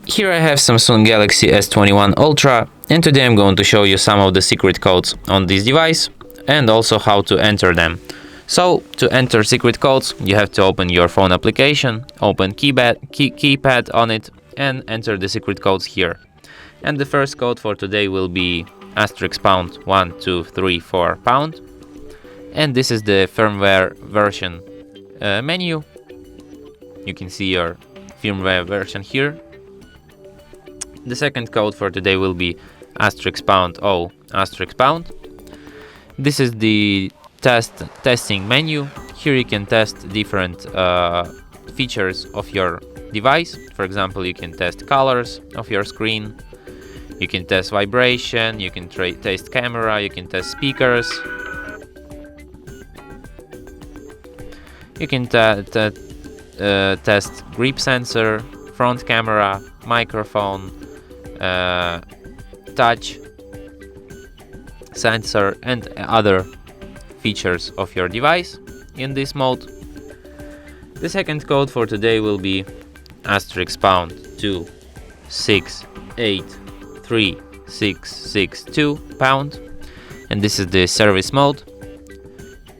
Here I have Samsung Galaxy S21 Ultra, and today I'm going to show you some of the secret codes on this device and also how to enter them. So, to enter secret codes, you have to open your phone application, open keypad on it, and enter the secret codes here. And the first code for today will be *12344#, and this is the firmware version menu. You can see your firmware version here. The second code for today will be *O*. This is the testing menu. Here you can test different features of your device. For example, you can test colors of your screen, you can test vibration, you can test camera, you can test speakers, you can test grip sensor, front camera, microphone, touch sensor, and other features of your device in this mode. The second code for today will be *2683662#, and this is the service mode.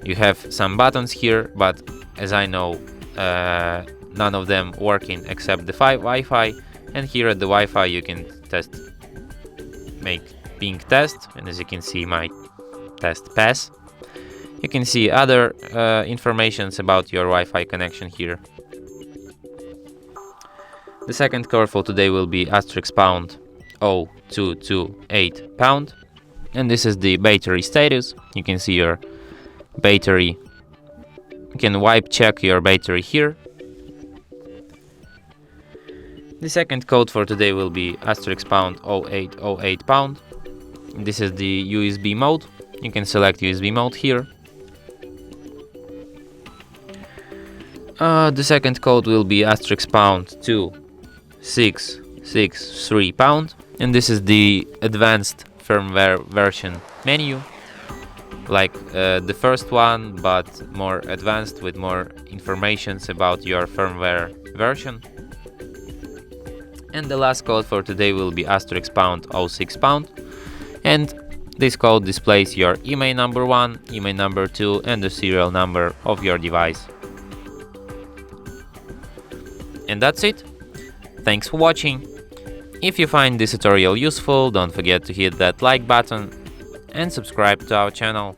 You have some buttons here, but as I know, none of them working except the Wi-Fi. And here at the Wi-Fi you can make ping test, and as you can see, my test pass. You can see other informations about your Wi-Fi connection here. The second code for today will be *0228#, and this is the battery status. You can see your battery. You can check your battery here. The second code for today will be *0808#. This is the USB mode. You can select USB mode here. The second code will be *2663#, and this is the advanced firmware version menu, like the first one, but more advanced with more informations about your firmware version. And the last code for today will be *06#, and this code displays your IMEI number 1, IMEI number 2, and the serial number of your device. And that's it. Thanks for watching. If you find this tutorial useful, don't forget to hit that like button and subscribe to our channel.